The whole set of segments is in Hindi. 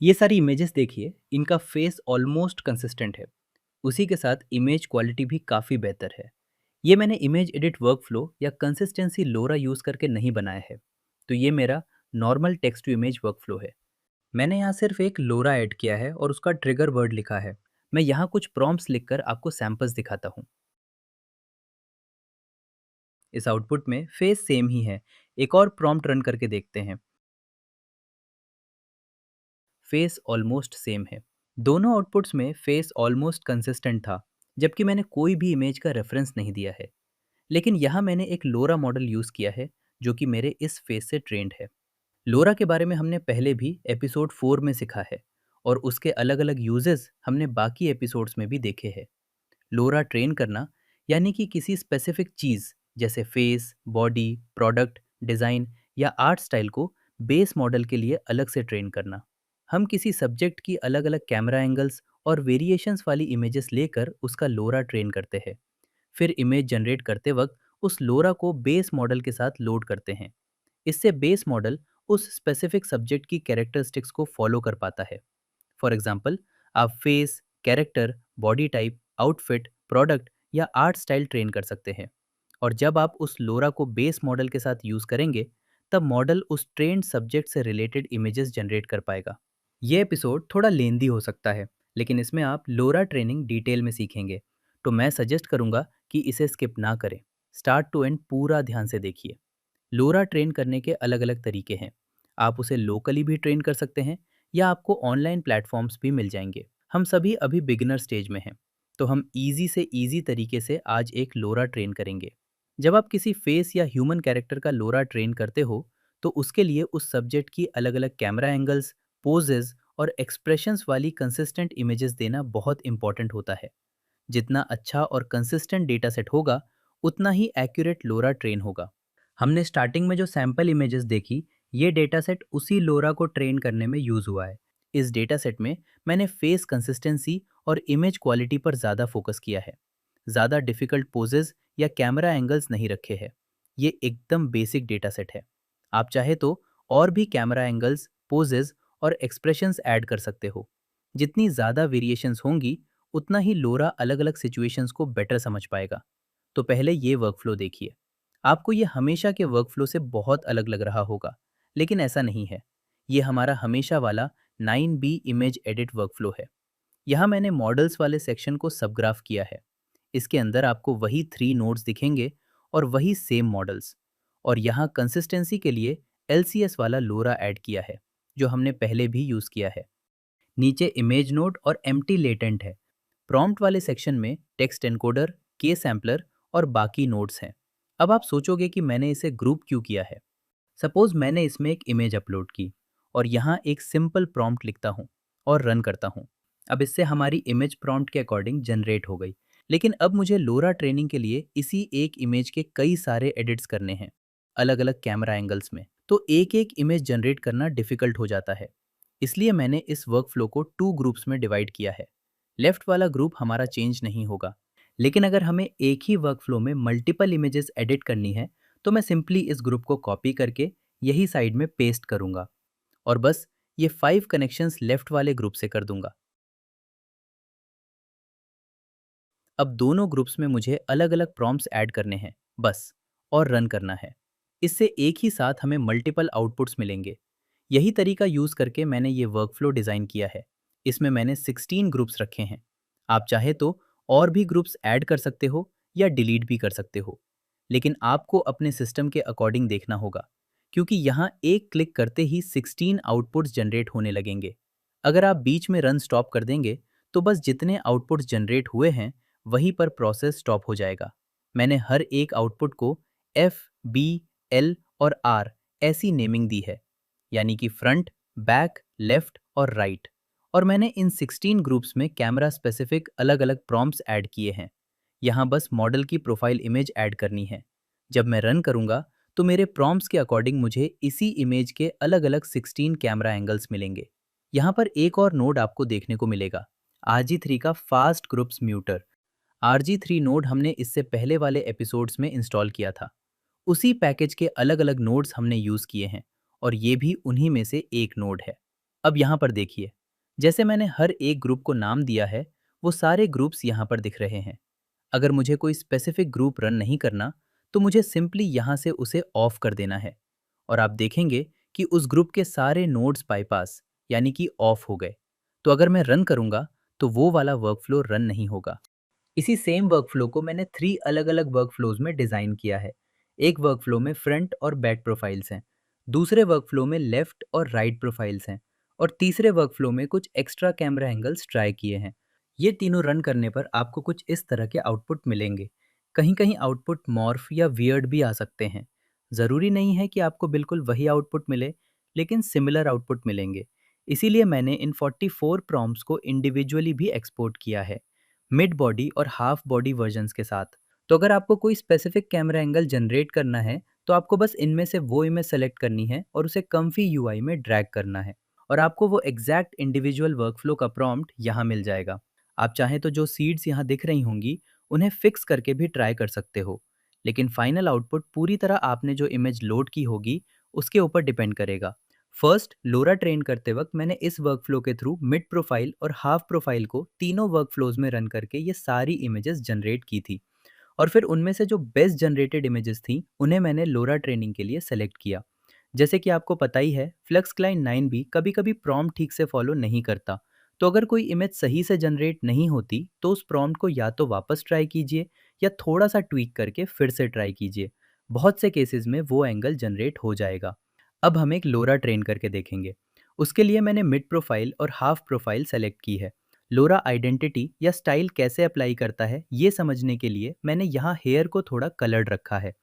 ये सारी इमेजेस देखिए, इनका फेस ऑलमोस्ट कंसिस्टेंट है। उसी के साथ इमेज क्वालिटी भी काफ़ी बेहतर है। ये मैंने इमेज एडिट वर्कफ्लो या कंसिस्टेंसी लोरा यूज़ करके नहीं बनाया है। तो ये मेरा normal text to image workflow है। मैंने यहाँ सिर्फ एक लोरा ऐड किया है और उसका ट्रिगर वर्ड लिखा है। मैं यहाँ कुछ प्रॉम्प्ट्स लिखकर आपको सैंपल्स दिखाता हूँ। इस आउटपुट में फेस सेम ही है। एक और प्रॉम्प्ट रन करके देखते हैं। फेस ऑलमोस्ट सेम है। दोनों आउटपुट्स में फेस ऑलमोस्ट कंसिस्टेंट था, जबकि मैंने कोई भी इमेज का रेफरेंस नहीं दिया है। लेकिन यहाँ मैंने एक लोरा मॉडल यूज़ किया है, जो कि मेरे इस फेस से ट्रेंड है। लोरा के बारे में हमने पहले भी एपिसोड 4 में सीखा है, और उसके अलग अलग यूजेस हमने बाकी एपिसोड्स में भी देखे हैं। लोरा ट्रेन करना यानी कि किसी स्पेसिफिक चीज़ जैसे फेस, बॉडी, प्रोडक्ट, डिज़ाइन या आर्ट स्टाइल को बेस मॉडल के लिए अलग से ट्रेन करना। हम किसी सब्जेक्ट की अलग अलग कैमरा एंगल्स और वेरिएशंस वाली इमेजेस लेकर उसका लोरा ट्रेन करते हैं। फिर इमेज जनरेट करते वक्त उस लोरा को बेस मॉडल के साथ लोड करते हैं। इससे बेस मॉडल उस स्पेसिफिक सब्जेक्ट की कैरेक्टरिस्टिक्स को फॉलो कर पाता है। फॉर एग्जाम्पल, आप face, character, body type, outfit, product या आर्ट स्टाइल ट्रेन कर सकते हैं। और जब आप उस लोरा को बेस मॉडल के साथ यूज़ करेंगे, तब मॉडल उस ट्रेंड सब्जेक्ट से रिलेटेड इमेजेस जनरेट कर पाएगा। ये एपिसोड थोड़ा लेंदी हो सकता है, लेकिन इसमें आप लोरा ट्रेनिंग डिटेल में सीखेंगे। तो मैं सजेस्ट करूंगा कि इसे स्किप ना करें। स्टार्ट टू एंड पूरा ध्यान से देखिए। लोरा ट्रेन करने के अलग अलग तरीके हैं। आप उसे लोकली भी ट्रेन कर सकते हैं, या आपको ऑनलाइन प्लेटफॉर्म्स भी मिल जाएंगे। हम सभी अभी बिगिनर स्टेज में हैं, तो हम इजी से इजी तरीके से आज एक लोरा ट्रेन करेंगे। जब आप किसी फेस या ह्यूमन कैरेक्टर का लोरा ट्रेन करते हो, तो उसके लिए उस सब्जेक्ट की अलग अलग कैमरा एंगल्स, पोजेज और एक्सप्रेशंस वाली कंसिस्टेंट इमेजेस देना बहुत इंपॉर्टेंट होता है। जितना अच्छा और कंसिस्टेंट डेटा सेट होगा, उतना ही एक्यूरेट लोरा ट्रेन होगा। हमने स्टार्टिंग में जो सैंपल इमेजेस देखी, ये डेटा सेट उसी लोरा को ट्रेन करने में यूज़ हुआ है। इस डेटा सेट में मैंने फेस कंसिस्टेंसी और इमेज क्वालिटी पर ज़्यादा फोकस किया है। ज़्यादा डिफ़िकल्ट पोजेस या कैमरा एंगल्स नहीं रखे हैं। ये एकदम बेसिक डेटा सेट है। आप चाहे तो और भी कैमरा एंगल्स, पोजेस और एक्सप्रेशंस ऐड कर सकते हो। जितनी ज़्यादा वेरिएशंस होंगी, उतना ही लोरा अलग अलग सिचुएशंस को बेटर समझ पाएगा। तो पहले ये वर्कफ्लो देखिए। आपको ये हमेशा के वर्कफ्लो से बहुत अलग लग रहा होगा, लेकिन ऐसा नहीं है। ये हमारा हमेशा वाला 9B इमेज एडिट वर्कफ्लो है। यहाँ मैंने मॉडल्स वाले सेक्शन को सबग्राफ किया है। इसके अंदर आपको वही 3 नोड्स दिखेंगे और वही सेम मॉडल्स। और यहाँ कंसिस्टेंसी के लिए LCS वाला लोरा ऐड किया है, जो हमने पहले भी यूज़ किया है। नीचे इमेज नोड और एम्प्टी लेटेंट है। प्रॉम्प्ट वाले सेक्शन में टेक्स्ट एनकोडर, के सैम्पलर और बाकी नोड्स हैं। अब आप सोचोगे कि मैंने इसे ग्रुप क्यों किया है। सपोज मैंने इसमें एक इमेज अपलोड की और यहाँ एक सिंपल प्रॉम्प्ट लिखता हूँ और रन करता हूँ। अब इससे हमारी इमेज प्रॉम्प्ट के अकॉर्डिंग जनरेट हो गई। लेकिन अब मुझे लोरा ट्रेनिंग के लिए इसी एक इमेज के कई सारे एडिट्स करने हैं, अलग अलग कैमरा एंगल्स में। तो एक एक इमेज जनरेट करना डिफिकल्ट हो जाता है। इसलिए मैंने इस वर्कफ्लो को 2 ग्रुप्स में डिवाइड किया है। लेफ्ट वाला ग्रुप हमारा चेंज नहीं होगा। लेकिन अगर हमें एक ही वर्कफ्लो में मल्टीपल इमेजेस एडिट करनी है, तो मैं सिंपली इस ग्रुप को कॉपी करके यही साइड में पेस्ट करूंगा, और बस ये 5 कनेक्शंस लेफ्ट वाले ग्रुप से कर दूंगा। अब दोनों ग्रुप्स में मुझे अलग अलग प्रॉम्प्ट्स ऐड करने हैं, बस, और रन करना है। इससे एक ही साथ हमें मल्टीपल आउटपुट्स मिलेंगे। यही तरीका यूज़ करके मैंने ये वर्कफ्लो डिज़ाइन किया है। इसमें मैंने 16 ग्रुप्स रखे हैं। आप चाहे तो और भी ग्रुप्स ऐड कर सकते हो या डिलीट भी कर सकते हो। लेकिन आपको अपने सिस्टम के अकॉर्डिंग देखना होगा, क्योंकि यहाँ एक क्लिक करते ही 16 आउटपुट्स जनरेट होने लगेंगे। अगर आप बीच में रन स्टॉप कर देंगे, तो बस जितने आउटपुट्स जनरेट हुए हैं, वहीं पर प्रोसेस स्टॉप हो जाएगा। मैंने हर एक आउटपुट को F, B, L और R ऐसी नेमिंग दी है, यानी कि फ्रंट, बैक, लेफ्ट और राइट। और मैंने इन 16 ग्रुप्स में कैमरा स्पेसिफिक अलग अलग प्रॉम्प्ट्स ऐड किए हैं। यहाँ बस मॉडल की प्रोफाइल इमेज ऐड करनी है। जब मैं रन करूँगा, तो मेरे प्रॉम्प्ट्स के अकॉर्डिंग मुझे इसी इमेज के अलग अलग 16 कैमरा एंगल्स मिलेंगे। यहाँ पर एक और नोड आपको देखने को मिलेगा, RG3 का फास्ट ग्रुप्स म्यूटर। RG3 नोड हमने इससे पहले वाले एपिसोड्स में इंस्टॉल किया था। उसी पैकेज के अलग अलग नोड्स हमने यूज़ किए हैं, और ये भी उन्हीं में से एक नोड है। अब यहाँ पर देखिए, जैसे मैंने हर एक ग्रुप को नाम दिया है, वो सारे ग्रुप्स यहाँ पर दिख रहे हैं। अगर मुझे कोई स्पेसिफिक ग्रुप रन नहीं करना, तो मुझे सिंपली यहाँ से उसे ऑफ कर देना है और आप देखेंगे कि उस ग्रुप के सारे नोड्स बाईपास यानी कि ऑफ हो गए। तो अगर मैं रन करूँगा, तो वो वाला वर्कफ्लो रन नहीं होगा। इसी सेम वर्कफ्लो को मैंने 3 अलग-अलग वर्कफ्लोज में डिज़ाइन किया है। एक वर्कफ्लो में फ्रंट और बैक प्रोफाइल्स हैं, दूसरे वर्कफ्लो में लेफ्ट और राइट प्रोफाइल्स हैं और तीसरे वर्कफ्लो में कुछ एक्स्ट्रा कैमरा एंगल्स ट्राई किए हैं। ये तीनों रन करने पर आपको कुछ इस तरह के आउटपुट मिलेंगे। कहीं-कहीं आउटपुट मॉर्फ या वियर्ड भी आ सकते हैं। ज़रूरी नहीं है कि आपको बिल्कुल वही आउटपुट मिले, लेकिन सिमिलर आउटपुट मिलेंगे। इसीलिए मैंने इन 44 प्रॉम्प्ट्स को इंडिविजुअली भी एक्सपोर्ट किया है, मिड बॉडी और हाफ बॉडी वर्जन्स के साथ। तो अगर आपको कोई स्पेसिफिक कैमरा एंगल जनरेट करना है, तो आपको बस इनमें से वो इमेज सेलेक्ट करनी है और उसे कम्फी यूआई में ड्रैग करना है और आपको वो एग्जैक्ट इंडिविजुअल वर्कफ्लो का प्रॉम्प्ट यहाँ मिल जाएगा। आप चाहें तो जो सीड्स यहाँ दिख रही होंगी, उन्हें फिक्स करके भी ट्राई कर सकते हो, लेकिन फाइनल आउटपुट पूरी तरह आपने जो इमेज लोड की होगी उसके ऊपर डिपेंड करेगा। फर्स्ट लोरा ट्रेन करते वक्त मैंने इस वर्कफ्लो के थ्रू मिड प्रोफाइल और हाफ प्रोफाइल को तीनों वर्कफ्लोज में रन करके ये सारी इमेजेस जनरेट की थी और फिर उनमें से जो बेस्ट जनरेटेड इमेजेस थी उन्हें मैंने लोरा ट्रेनिंग के लिए सेलेक्ट किया। जैसे कि आपको पता ही है, फ्लक्स क्लाइन 9 भी कभी कभी प्रॉम्प्ट ठीक से फॉलो नहीं करता। तो अगर कोई इमेज सही से जनरेट नहीं होती, तो उस प्रॉम्प्ट को या तो वापस ट्राई कीजिए या थोड़ा सा ट्वीक करके फिर से ट्राई कीजिए। बहुत से केसेस में वो एंगल जनरेट हो जाएगा। अब हम एक लोरा ट्रेन करके देखेंगे। उसके लिए मैंने मिड प्रोफाइल और हाफ प्रोफाइल सेलेक्ट की है। लोरा आइडेंटिटी या स्टाइल कैसे अप्लाई करता है ये समझने के लिए मैंने यहाँ हेयर को थोड़ा कलर्ड रखा है।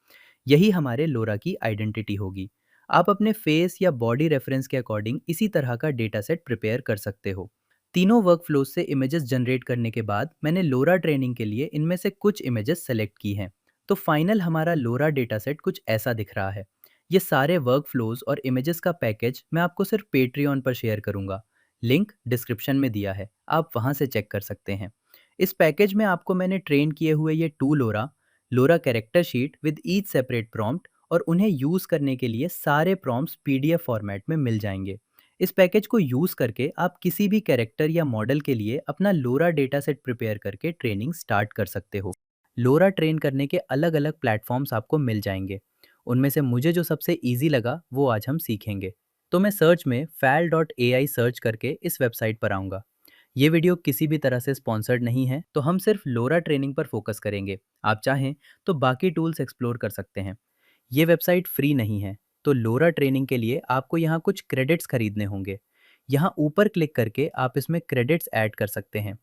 यही हमारे लोरा की आइडेंटिटी होगी। आप अपने फेस या बॉडी रेफरेंस के अकॉर्डिंग इसी तरह का डेटा सेट प्रिपेयर कर सकते हो। तीनों वर्कफ्लोज से इमेजेस जनरेट करने के बाद मैंने लोरा ट्रेनिंग के लिए इनमें से कुछ इमेजेस सेलेक्ट की हैं। तो फाइनल हमारा लोरा डेटा सेट कुछ ऐसा दिख रहा है। ये सारे वर्कफ्लोज और इमेजेस का पैकेज मैं आपको सिर्फ पेट्रियन पर शेयर करूंगा। लिंक डिस्क्रिप्शन में दिया है, आप वहां से चेक कर सकते हैं। इस पैकेज में आपको मैंने ट्रेन किए हुए ये two LoRA, LoRA character sheet with each separate prompt और उन्हें यूज़ करने के लिए सारे प्रॉम्प्ट्स पीडीएफ फॉर्मेट में मिल जाएंगे। इस पैकेज को यूज़ करके आप किसी भी कैरेक्टर या मॉडल के लिए अपना लोरा डेटा सेट प्रिपेयर करके ट्रेनिंग स्टार्ट कर सकते हो। लोरा ट्रेन करने के अलग अलग प्लेटफॉर्म्स आपको मिल जाएंगे। उनमें से मुझे जो सबसे ईजी लगा वो आज हम सीखेंगे। तो मैं सर्च में fal.ai सर्च करके इस वेबसाइट पर आऊँगा। ये वीडियो किसी भी तरह से स्पॉन्सर्ड नहीं है, तो हम सिर्फ लोरा ट्रेनिंग पर फोकस करेंगे। आप चाहें तो बाकी टूल्स एक्सप्लोर कर सकते हैं। ये वेबसाइट फ्री नहीं है, तो लोरा ट्रेनिंग के लिए आपको यहाँ कुछ क्रेडिट्स खरीदने होंगे। यहाँ ऊपर क्लिक करके आप इसमें क्रेडिट्स ऐड कर सकते हैं।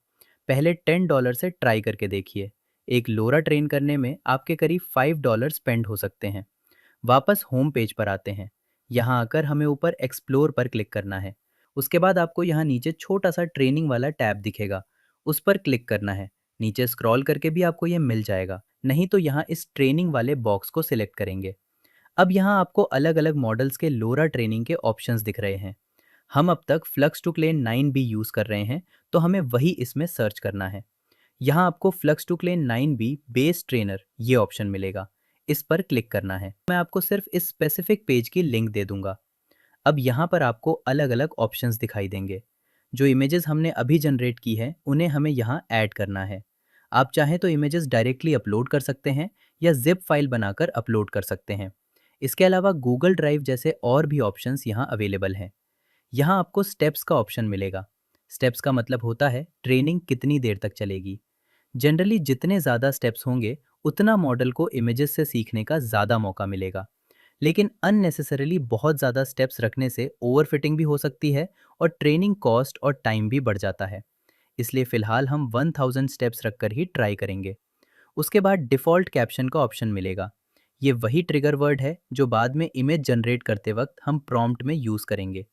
पहले $10 से ट्राई करके देखिए। एक लोरा ट्रेन करने में आपके करीब $5 स्पेंड हो सकते हैं। वापस होम पेज पर आते हैं। यहाँ आकर हमें ऊपर एक्सप्लोर पर क्लिक करना है। उसके बाद आपको यहाँ नीचे छोटा सा ट्रेनिंग वाला टैब दिखेगा, उस पर क्लिक करना है। नीचे स्क्रॉल करके भी आपको ये मिल जाएगा, नहीं तो यहाँ इस ट्रेनिंग वाले बॉक्स को सिलेक्ट करेंगे। अब यहाँ आपको अलग अलग मॉडल्स के लोरा ट्रेनिंग के ऑप्शंस दिख रहे हैं। हम अब तक फ्लक्स टू क्लेन 9 भी यूज़ कर रहे हैं, तो हमें वही इसमें सर्च करना है। यहाँ आपको Flux two Klein 9 B base trainer ये ऑप्शन मिलेगा, इस पर क्लिक करना है। मैं आपको सिर्फ इस स्पेसिफिक पेज की लिंक दे दूंगा। अब यहाँ पर आपको अलग अलग ऑप्शंस दिखाई देंगे। जो इमेजेस हमने अभी जनरेट की है उन्हें हमें यहाँ ऐड करना है। आप चाहें तो इमेजेस डायरेक्टली अपलोड कर सकते हैं या जिप फाइल बनाकर अपलोड कर सकते हैं। इसके अलावा गूगल ड्राइव जैसे और भी ऑप्शंस यहाँ अवेलेबल हैं। यहाँ आपको स्टेप्स का ऑप्शन मिलेगा। स्टेप्स का मतलब होता है ट्रेनिंग कितनी देर तक चलेगी। जनरली जितने ज़्यादा स्टेप्स होंगे, उतना मॉडल को इमेजेस से सीखने का ज़्यादा मौका मिलेगा। लेकिन अननेसेसरीली बहुत ज़्यादा स्टेप्स रखने से ओवरफिटिंग भी हो सकती है और ट्रेनिंग कॉस्ट और टाइम भी बढ़ जाता है। इसलिए फ़िलहाल हम 1000 स्टेप्स रखकर ही ट्राई करेंगे। उसके बाद डिफ़ॉल्ट कैप्शन का ऑप्शन मिलेगा। ये वही ट्रिगर वर्ड है जो बाद में इमेज जनरेट करते वक्त हम प्रॉम्प्ट में यूज़ करेंगे।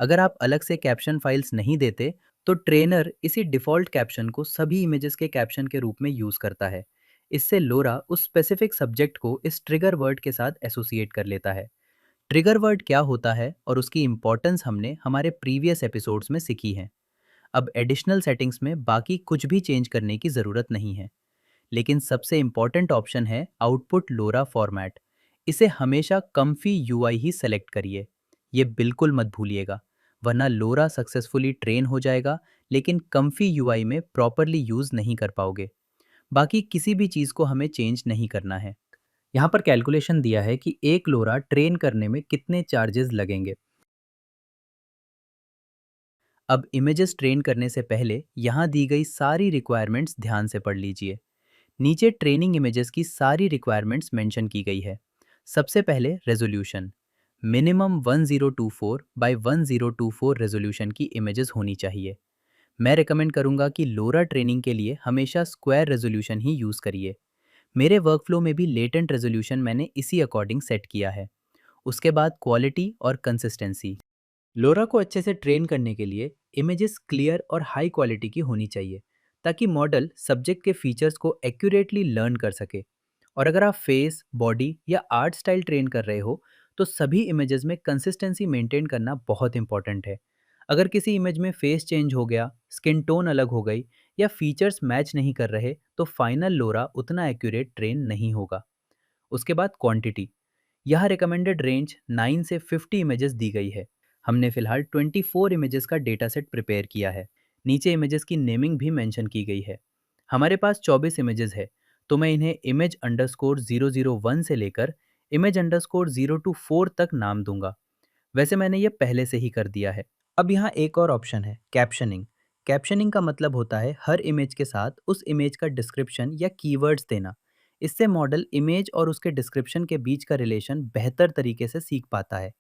अगर आप अलग से कैप्शन फाइल्स नहीं देते, तो ट्रेनर इसी डिफ़ॉल्ट कैप्शन को सभी इमेजेस के कैप्शन के रूप में यूज़ करता है। इससे लोरा उस स्पेसिफिक सब्जेक्ट को इस ट्रिगर वर्ड के साथ एसोसिएट कर लेता है। ट्रिगर वर्ड क्या होता है और उसकी इंपॉर्टेंस हमने हमारे प्रीवियस एपिसोड्स में सीखी है। अब एडिशनल सेटिंग्स में बाकी कुछ भी चेंज करने की ज़रूरत नहीं है। लेकिन सबसे इम्पॉर्टेंट ऑप्शन है आउटपुट लोरा फॉर्मेट। इसे हमेशा कम्फी यूआई ही सेलेक्ट करिए। ये बिल्कुल मत भूलिएगा, वरना लोरा सक्सेसफुली ट्रेन हो जाएगा लेकिन कम्फी यूआई में प्रॉपरली यूज़ नहीं कर पाओगे। बाकी किसी भी चीज़ को हमें चेंज नहीं करना है। यहाँ पर कैलकुलेशन दिया है कि एक लोरा ट्रेन करने में कितने चार्जेस लगेंगे। अब इमेजेस ट्रेन करने से पहले यहाँ दी गई सारी रिक्वायरमेंट्स ध्यान से पढ़ लीजिए। नीचे ट्रेनिंग इमेजेस की सारी रिक्वायरमेंट्स मेंशन की गई है। सबसे पहले रेजोल्यूशन, मिनिमम 1024 बाय 1024 रेजोल्यूशन की इमेजेस होनी चाहिए। मैं रिकमेंड करूंगा कि लोरा ट्रेनिंग के लिए हमेशा स्क्वायर रेजोल्यूशन ही यूज़ करिए। मेरे वर्कफ्लो में भी लेटेंट रेजोल्यूशन मैंने इसी अकॉर्डिंग सेट किया है। उसके बाद क्वालिटी और कंसिस्टेंसी। लोरा को अच्छे से ट्रेन करने के लिए इमेजेस क्लियर और हाई क्वालिटी की होनी चाहिए ताकि मॉडल सब्जेक्ट के फीचर्स को एक्यूरेटली लर्न कर सके। और अगर आप फेस, बॉडी या आर्ट स्टाइल ट्रेन कर रहे हो तो सभी इमेजेस में कंसिस्टेंसी मेंटेन करना बहुत इंपॉर्टेंट है। अगर किसी इमेज में फेस चेंज हो गया, स्किन टोन अलग हो गई या फीचर्स मैच नहीं कर रहे तो फाइनल लोरा उतना एक्यूरेट ट्रेन नहीं होगा। उसके बाद क्वांटिटी, यहाँ रिकमेंडेड रेंज 9 से 50 इमेजेस दी गई है। हमने फिलहाल 24 इमेजेस का डेटा सेट प्रिपेयर किया है। नीचे इमेजेस की नेमिंग भी मेंशन की गई है। हमारे पास 24 इमेजेस है, तो मैं इन्हें इमेज अंडरस्कोर 001 से लेकर इमेज अंडरस्कोर 024 तक नाम दूंगा। वैसे मैंने ये पहले से ही कर दिया है। अब यहाँ एक और ऑप्शन है, कैप्शनिंग। कैप्शनिंग का मतलब होता है हर इमेज के साथ उस इमेज का डिस्क्रिप्शन या कीवर्ड्स देना। इससे मॉडल इमेज और उसके डिस्क्रिप्शन के बीच का रिलेशन बेहतर तरीके से सीख पाता है।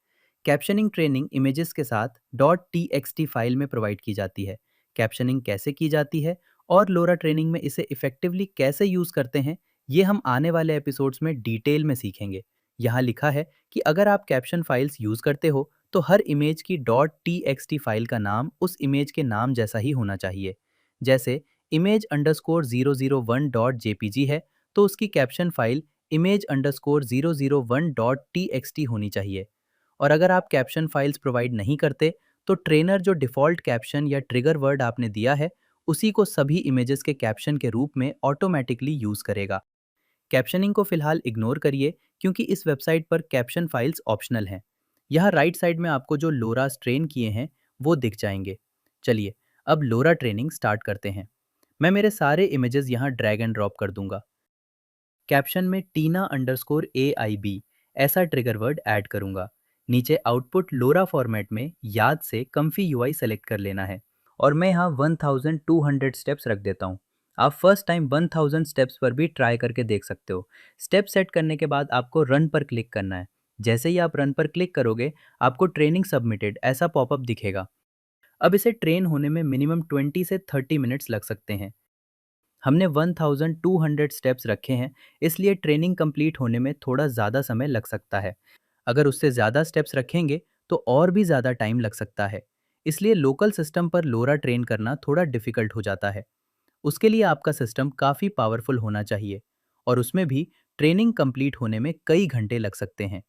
कैप्शनिंग ट्रेनिंग इमेजेस के साथ .txt फाइल में प्रोवाइड की जाती है। कैप्शनिंग कैसे की जाती है और लोरा ट्रेनिंग में इसे इफेक्टिवली कैसे यूज़ करते हैं, ये हम आने वाले एपिसोड्स में डिटेल में सीखेंगे। यहाँ लिखा है कि अगर आप कैप्शन फाइल्स यूज़ करते हो तो हर इमेज की .txt फाइल का नाम उस इमेज के नाम जैसा ही होना चाहिए। जैसे इमेज अंडरस्कोर 001 डॉट जेपीजी है तो उसकी caption file image underscore 001 dot T होनी चाहिए। और अगर आप कैप्शन फाइल्स प्रोवाइड नहीं करते तो ट्रेनर जो डिफ़ॉल्ट कैप्शन या ट्रिगर वर्ड आपने दिया है उसी को सभी इमेजेस के कैप्शन के रूप में ऑटोमेटिकली यूज़ करेगा। कैप्शनिंग को फिलहाल इग्नोर करिए क्योंकि इस वेबसाइट पर कैप्शन फाइल्स ऑप्शनल हैं। यहाँ राइट साइड में आपको जो लोरास ट्रेन किए हैं वो दिख जाएंगे। चलिए अब लोरा ट्रेनिंग स्टार्ट करते हैं। मैं मेरे सारे इमेजेस यहाँ ड्रैग एंड ड्रॉप कर दूंगा। कैप्शन में टीना अंडरस्कोर AIB ऐसा ट्रिगर वर्ड ऐड करूंगा। नीचे आउटपुट लोरा फॉर्मेट में याद से कम्फी यूआई सेलेक्ट कर लेना है और मैं यहाँ 1200 स्टेप्स रख देता हूँ। आप फर्स्ट टाइम 1000 स्टेप्स पर भी ट्राई करके देख सकते हो। स्टेप सेट करने के बाद आपको रन पर क्लिक करना है। जैसे ही आप रन पर क्लिक करोगे आपको ट्रेनिंग सबमिटेड ऐसा पॉपअप दिखेगा। अब इसे ट्रेन होने में मिनिमम 20 से 30 मिनट्स लग सकते हैं। हमने 1200 स्टेप्स रखे हैं, इसलिए ट्रेनिंग कंप्लीट होने में थोड़ा ज़्यादा समय लग सकता है। अगर उससे ज़्यादा स्टेप्स रखेंगे तो और भी ज़्यादा टाइम लग सकता है। इसलिए लोकल सिस्टम पर लोरा ट्रेन करना थोड़ा डिफ़िकल्ट हो जाता है। उसके लिए आपका सिस्टम काफ़ी पावरफुल होना चाहिए और उसमें भी ट्रेनिंग कंप्लीट होने में कई घंटे लग सकते हैं।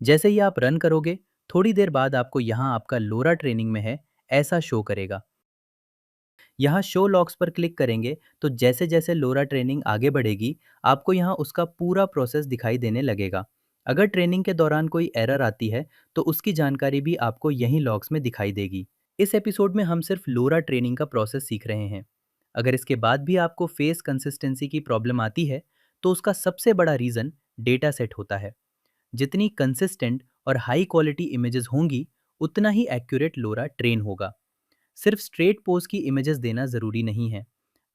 जैसे ही आप रन करोगे, थोड़ी देर बाद आपको यहाँ आपका लोरा ट्रेनिंग में है ऐसा शो करेगा। यहाँ शो लॉग्स पर क्लिक करेंगे तो जैसे जैसे लोरा ट्रेनिंग आगे बढ़ेगी आपको यहाँ उसका पूरा प्रोसेस दिखाई देने लगेगा। अगर ट्रेनिंग के दौरान कोई एरर आती है तो उसकी जानकारी भी आपको यहीं लॉग्स में दिखाई देगी। इस एपिसोड में हम सिर्फ लोरा ट्रेनिंग का प्रोसेस सीख रहे हैं। अगर इसके बाद भी आपको फेस कंसिस्टेंसी की प्रॉब्लम आती है तो उसका सबसे बड़ा रीज़न डेटा सेट होता है। जितनी कंसिस्टेंट और हाई क्वालिटी इमेजेस होंगी उतना ही एक्यूरेट लोरा ट्रेन होगा। सिर्फ स्ट्रेट पोज की इमेजेस देना ज़रूरी नहीं है।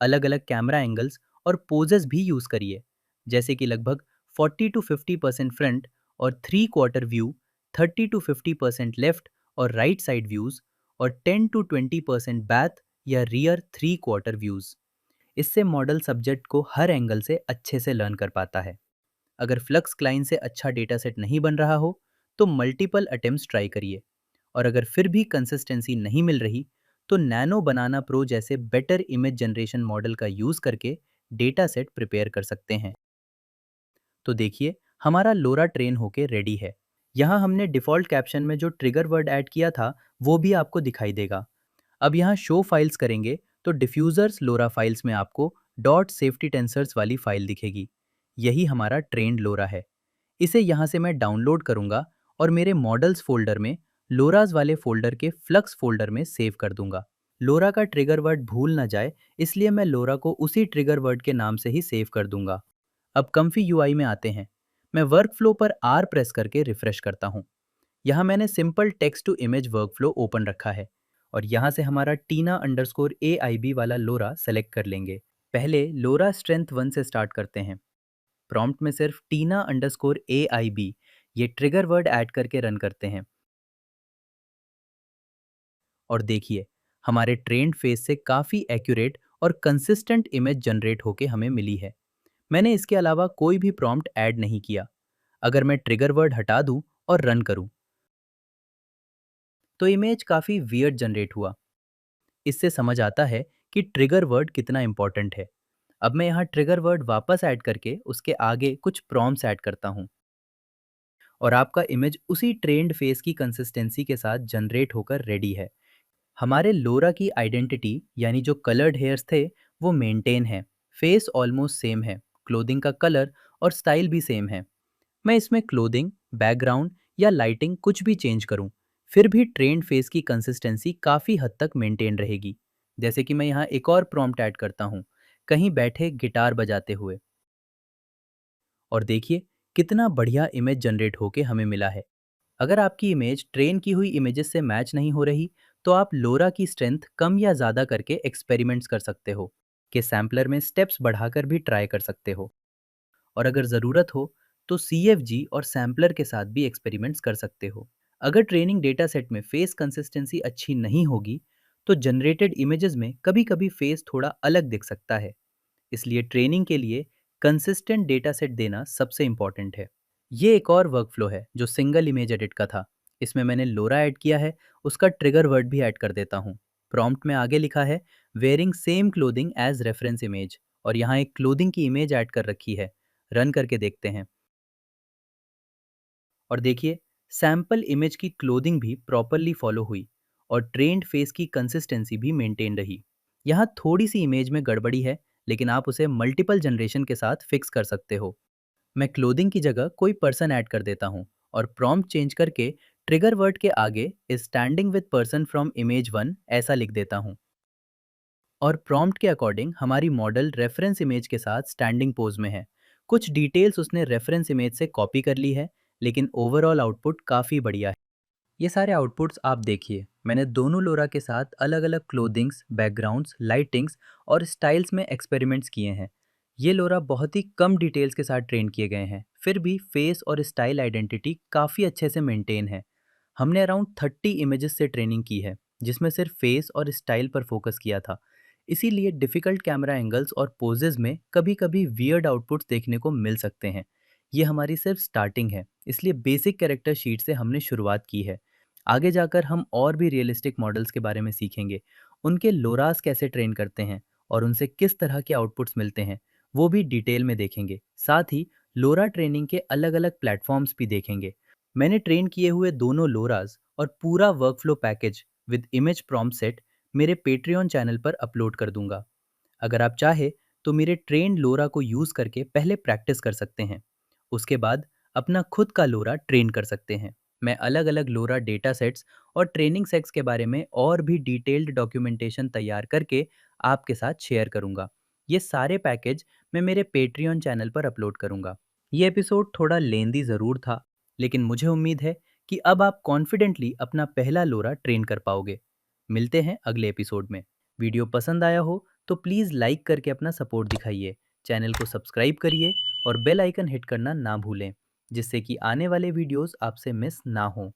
अलग अलग कैमरा एंगल्स और पोजेस भी यूज़ करिए, जैसे कि लगभग 40 टू 50% फ्रंट और 3/4 व्यू, 30 टू 50% लेफ्ट और राइट साइड व्यूज़ और 10 टू 20% बैथ या रियर 3/4 व्यूज़। इससे मॉडल सब्जेक्ट को हर एंगल से अच्छे से लर्न कर पाता है। अगर फ्लक्स क्लाइन से अच्छा डेटा सेट नहीं बन रहा हो तो मल्टीपल अटेम्प्ट्स ट्राई करिए और अगर फिर भी कंसिस्टेंसी नहीं मिल रही तो नैनो बनाना प्रो जैसे बेटर इमेज जनरेशन मॉडल का यूज़ करके डेटा सेट प्रिपेयर कर सकते हैं। तो देखिए हमारा लोरा ट्रेन होके रेडी है। यहाँ हमने डिफ़ॉल्ट कैप्शन में जो ट्रिगर वर्ड ऐड किया था वो भी आपको दिखाई देगा। अब यहाँ शो फाइल्स करेंगे तो डिफ्यूज़र्स लोरा फाइल्स में आपको डॉट सेफ्टी टेंसर्स वाली फाइल दिखेगी। यही हमारा ट्रेंड लोरा है। इसे यहाँ से मैं डाउनलोड करूँगा और मेरे मॉडल्स फ़ोल्डर में लोराज वाले फ़ोल्डर के फ्लक्स फ़ोल्डर में सेव कर दूँगा। लोरा का ट्रिगर वर्ड भूल ना जाए, इसलिए मैं लोरा को उसी ट्रिगर वर्ड के नाम से ही सेव कर दूँगा। अब कम्फी यूआई में आते हैं। मैं वर्क फ्लो पर आर प्रेस करके रिफ्रेश करता हूँ। यहाँ मैंने simple text to image workflow open रखा है और यहाँ से हमारा टीना अंडरस्कोर ए आई बी वाला लोरा सेलेक्ट कर लेंगे। पहले लोरा स्ट्रेंथ 1 से स्टार्ट करते हैं। प्रॉम्प्ट में सिर्फ टीना अंडरस्कोर ए आई बी ये ट्रिगर वर्ड ऐड करके रन करते हैं और देखिए हमारे ट्रेंड फेस से काफ़ी एक्यूरेट और कंसिस्टेंट इमेज जनरेट होके हमें मिली है। मैंने इसके अलावा कोई भी प्रॉम्प्ट ऐड नहीं किया। अगर मैं ट्रिगर वर्ड हटा दूं और रन करूं तो इमेज काफ़ी वियर्ड जनरेट हुआ। इससे समझ आता है कि ट्रिगर वर्ड कितना इंपॉर्टेंट है। अब मैं यहाँ ट्रिगर वर्ड वापस ऐड करके उसके आगे कुछ प्रॉम्प्ट्स ऐड करता हूँ और आपका इमेज उसी ट्रेंड फेस की कंसिस्टेंसी के साथ जनरेट होकर रेडी है। हमारे लोरा की आइडेंटिटी यानी जो कलर्ड हेयर्स थे वो मेंटेन है। फेस ऑलमोस्ट सेम है, क्लोथिंग का कलर और स्टाइल भी सेम है। मैं इसमें क्लोथिंग, बैकग्राउंड या लाइटिंग कुछ भी चेंज करूं, फिर भी ट्रेंड फेस की कंसिस्टेंसी काफ़ी हद तक मेंटेन रहेगी। जैसे कि मैं यहाँ एक और प्रॉम्प्ट ऐड करता हूँ, कहीं बैठे गिटार बजाते हुए, और देखिए कितना बढ़िया इमेज जनरेट होके हमें मिला है। अगर आपकी इमेज ट्रेन की हुई इमेजेस से मैच नहीं हो रही, तो आप लोरा की स्ट्रेंथ कम या ज़्यादा करके एक्सपेरिमेंट्स कर सकते हो, कि सैम्पलर में स्टेप्स बढ़ाकर भी ट्राई कर सकते हो। और अगर ज़रूरत हो तो CFG और सैम्पलर के साथ भी एक्सपेरिमेंट्स कर सकते हो। अगर ट्रेनिंग डेटा सेट में फेस कंसिस्टेंसी अच्छी नहीं होगी तो जनरेटेड इमेजेस में कभी कभी फेस थोड़ा अलग दिख सकता है। इसलिए ट्रेनिंग के लिए कंसिस्टेंट डेटा सेट देना सबसे इंपॉर्टेंट है। ये एक और वर्कफ्लो है जो सिंगल इमेज एडिट का था। इसमें मैंने लोरा ऐड किया है, उसका ट्रिगर वर्ड भी ऐड कर देता हूँ। प्रॉम्प्ट में आगे लिखा है wearing same clothing as reference image, और यहाँ एक क्लोथिंग की इमेज ऐड कर रखी है। रन करके देखते हैं और देखिए सैम्पल इमेज की क्लोथिंग भी प्रॉपरली फॉलो हुई और ट्रेंड फेस की कंसिस्टेंसी भी मेंटेन रही। यहाँ थोड़ी सी इमेज में गड़बड़ी है, लेकिन आप उसे मल्टीपल जनरेशन के साथ फिक्स कर सकते हो। मैं क्लोथिंग की जगह कोई पर्सन ऐड कर देता हूँ और प्रॉम्प्ट चेंज करके ट्रिगर वर्ड के आगे is standing with person from image 1 ऐसा लिख देता हूँ। और प्रॉम्प्ट के अकॉर्डिंग हमारी मॉडल रेफरेंस इमेज के साथ स्टैंडिंग पोज में है। कुछ डिटेल्स उसने रेफरेंस इमेज से कॉपी कर ली है, लेकिन ओवरऑल आउटपुट काफ़ी बढ़िया है। ये सारे आउटपुट्स आप देखिए, मैंने दोनों लोरा के साथ अलग अलग क्लोथिंग्स, बैकग्राउंड्स, लाइटिंग्स और स्टाइल्स में एक्सपेरिमेंट्स किए हैं। ये लोरा बहुत ही कम डिटेल्स के साथ ट्रेन किए गए हैं, फिर भी फेस और स्टाइल आइडेंटिटी काफ़ी अच्छे से मेंटेन है। हमने अराउंड 30 इमेजेस से ट्रेनिंग की है, जिसमें सिर्फ फेस और स्टाइल पर फोकस किया था। इसीलिए डिफ़िकल्ट कैमरा एंगल्स और पोजेज में कभी कभी वियर्ड आउटपुट्स देखने को मिल सकते हैं। ये हमारी सिर्फ स्टार्टिंग है, इसलिए बेसिक कैरेक्टर शीट से हमने शुरुआत की है। आगे जाकर हम और भी रियलिस्टिक मॉडल्स के बारे में सीखेंगे, उनके लोरास कैसे ट्रेन करते हैं और उनसे किस तरह के आउटपुट्स मिलते हैं, वो भी डिटेल में देखेंगे। साथ ही लोरा ट्रेनिंग के अलग अलग प्लेटफॉर्म्स भी देखेंगे। मैंने ट्रेन किए हुए दोनों लोरास और पूरा workflow package with image prompt set मेरे पेट्रियन चैनल पर अपलोड कर दूंगा। अगर आप चाहे तो मेरे ट्रेन लोरा को यूज़ करके पहले प्रैक्टिस कर सकते हैं, उसके बाद अपना खुद का लोरा ट्रेन कर सकते हैं। मैं अलग अलग लोरा डेटा सेट्स और ट्रेनिंग सेट्स के बारे में और भी डिटेल्ड डॉक्यूमेंटेशन तैयार करके आपके साथ शेयर करूंगा। ये सारे पैकेज मैं मेरे पेट्रियन चैनल पर अपलोड करूंगा। ये एपिसोड थोड़ा लेंदी ज़रूर था, लेकिन मुझे उम्मीद है कि अब आप कॉन्फिडेंटली अपना पहला लोरा ट्रेन कर पाओगे। मिलते हैं अगले एपिसोड में। वीडियो पसंद आया हो तो प्लीज़ लाइक करके अपना सपोर्ट दिखाइए, चैनल को सब्सक्राइब करिए और बेल आइकन हिट करना ना भूलें, जिससे कि आने वाले वीडियोस आपसे मिस ना हों।